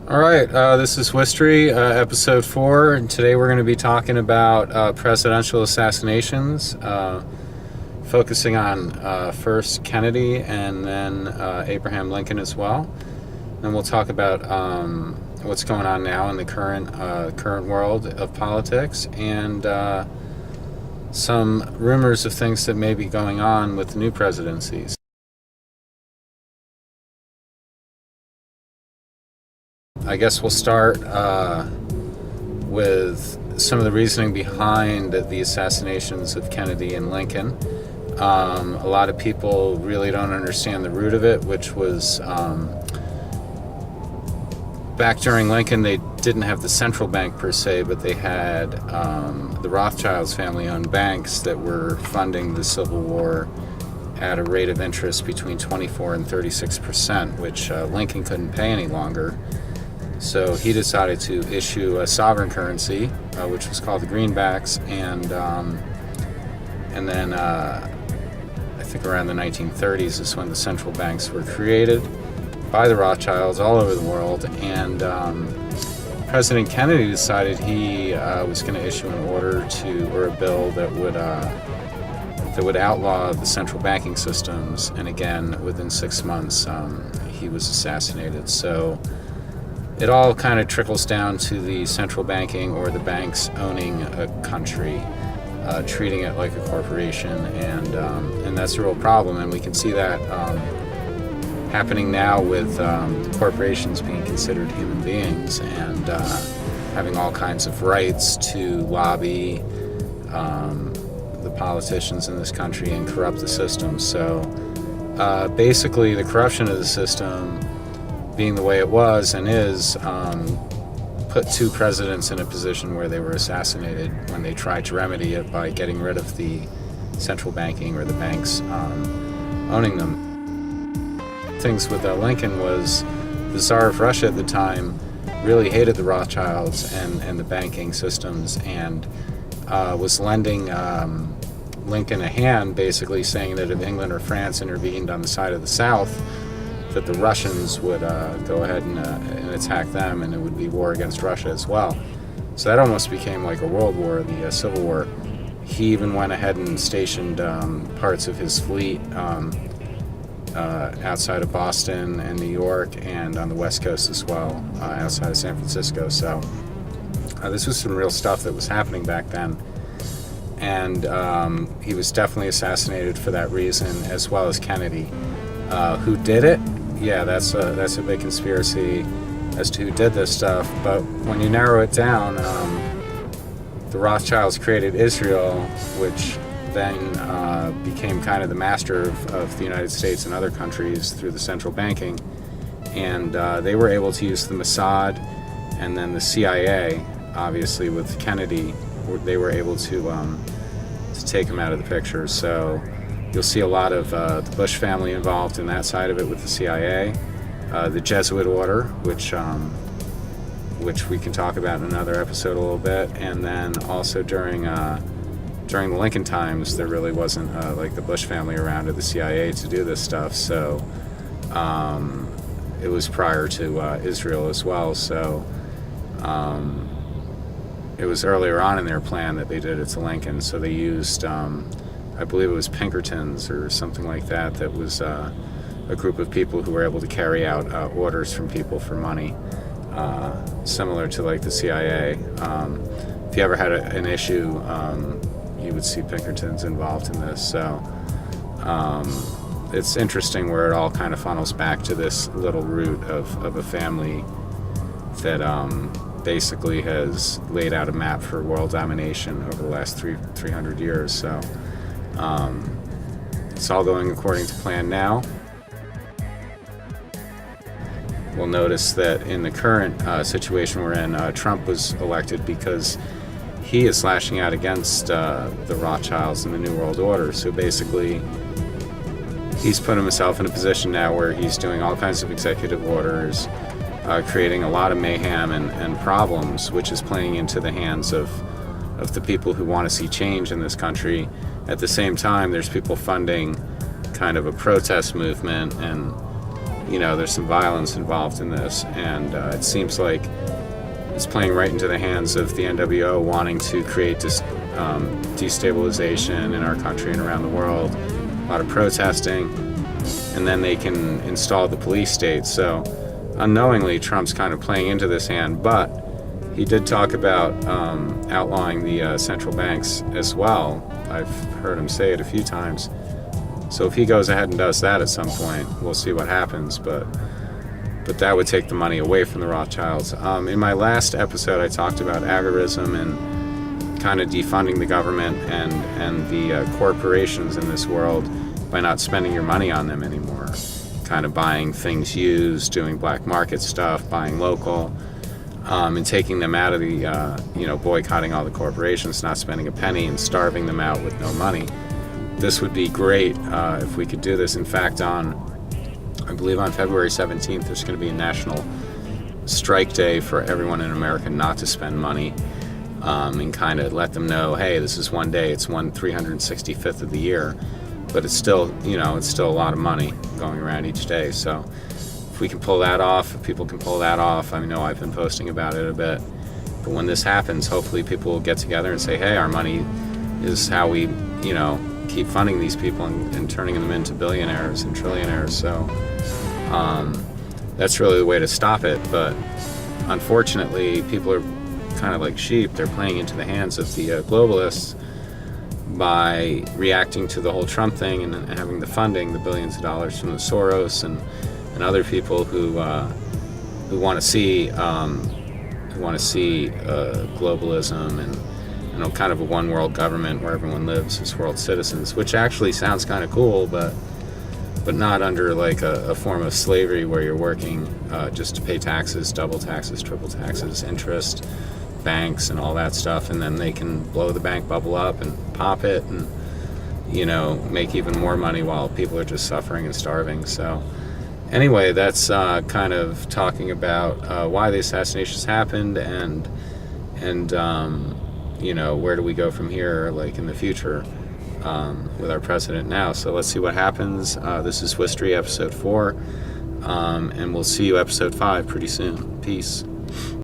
All right, this is WHistory, episode 4, and today we're going to be talking about presidential assassinations, focusing on first Kennedy and then Abraham Lincoln as well. And we'll talk about what's going on now in the current world of politics and some rumors of things that may be going on with the new presidencies. I guess we'll start with some of the reasoning behind the assassinations of Kennedy and Lincoln. A lot of people really don't understand the root of it, which was back during Lincoln, they didn't have the central bank per se, but they had the Rothschilds family-owned banks that were funding the Civil War at a rate of interest between 24 and 36%, which Lincoln couldn't pay any longer. So he decided to issue a sovereign currency, which was called the greenbacks, and then I think around the 1930s is when the central banks were created by the Rothschilds all over the world. And President Kennedy decided he was going to issue an order or a bill that would outlaw the central banking systems. And again, within 6 months, he was assassinated. So it all kind of trickles down to the central banking or the banks owning a country, treating it like a corporation, and that's a real problem. And we can see that happening now with corporations being considered human beings and having all kinds of rights to lobby the politicians in this country and corrupt the system. So basically, the corruption of the system, being the way it was and is, put two presidents in a position where they were assassinated when they tried to remedy it by getting rid of the central banking or the banks owning them. Things with Lincoln was the Tsar of Russia at the time really hated the Rothschilds and the banking systems, and was lending Lincoln a hand, basically saying that if England or France intervened on the side of the South, that the Russians would go ahead and attack them, and it would be war against Russia as well. So that almost became like a world war, the Civil War. He even went ahead and stationed parts of his fleet outside of Boston and New York, and on the West Coast as well, outside of San Francisco. So this was some real stuff that was happening back then. And he was definitely assassinated for that reason, as well as Kennedy. Who did it? Yeah, that's a big conspiracy as to who did this stuff. But when you narrow it down, the Rothschilds created Israel, which then became kind of the master of the United States and other countries through the central banking. And they were able to use the Mossad and then the CIA, obviously with Kennedy, they were able to take him out of the picture. So you'll see a lot of the Bush family involved in that side of it with the CIA, the Jesuit order, which we can talk about in another episode a little bit, and then also during the Lincoln times, there really wasn't like the Bush family around or the CIA to do this stuff. So it was prior to Israel as well. So it was earlier on in their plan that they did it to Lincoln. So they used I believe it was Pinkertons or something like that. That was a group of people who were able to carry out orders from people for money, similar to like the CIA. If you ever had an issue, you would see Pinkertons involved in this. So it's interesting where it all kind of funnels back to this little root of a family that basically has laid out a map for world domination over the last 300 years. So it's all going according to plan now. We'll notice that in the current situation we're in, Trump was elected because he is lashing out against the Rothschilds and the New World Order. So basically, he's put himself in a position now where he's doing all kinds of executive orders, creating a lot of mayhem and problems, which is playing into the hands of the people who want to see change in this country. At the same time, there's people funding kind of a protest movement and there's some violence involved in this, and it seems like it's playing right into the hands of the NWO wanting to create destabilization in our country and around the world. A lot of protesting, and then they can install the police state. So unknowingly, Trump's kind of playing into this hand, but he did talk about outlawing the central banks as well. I've heard him say it a few times. So if he goes ahead and does that at some point, we'll see what happens. But that would take the money away from the Rothschilds. In my last episode, I talked about agorism and kind of defunding the government and the corporations in this world by not spending your money on them anymore. Kind of buying things used, doing black market stuff, buying local, and taking them out of the, boycotting all the corporations, not spending a penny, and starving them out with no money. This would be great if we could do this. In fact, I believe on February 17th, there's going to be a national strike day for everyone in America not to spend money, and kind of let them know, hey, this is one day, it's 365th of the year, but it's still, it's still a lot of money going around each day. So if we can pull that off, if people can pull that off, I know I've been posting about it a bit, but when this happens, hopefully people will get together and say, hey, our money is how we, keep funding these people and turning them into billionaires and trillionaires. So that's really the way to stop it. But unfortunately, people are kind of like sheep. They're playing into the hands of the globalists by reacting to the whole Trump thing and having the funding, the billions of dollars from the Soros and other people who want to see globalism and kind of a one world government where everyone lives as world citizens, which actually sounds kind of cool, but not under like a form of slavery where you're working just to pay taxes, double taxes, triple taxes, interest, banks and all that stuff, and then they can blow the bank bubble up and pop it and make even more money while people are just suffering and starving. So anyway, that's kind of talking about why the assassinations happened and where do we go from here, like in the future, with our president now. So let's see what happens. This is WHistory episode 4, and we'll see you episode 5 pretty soon. Peace.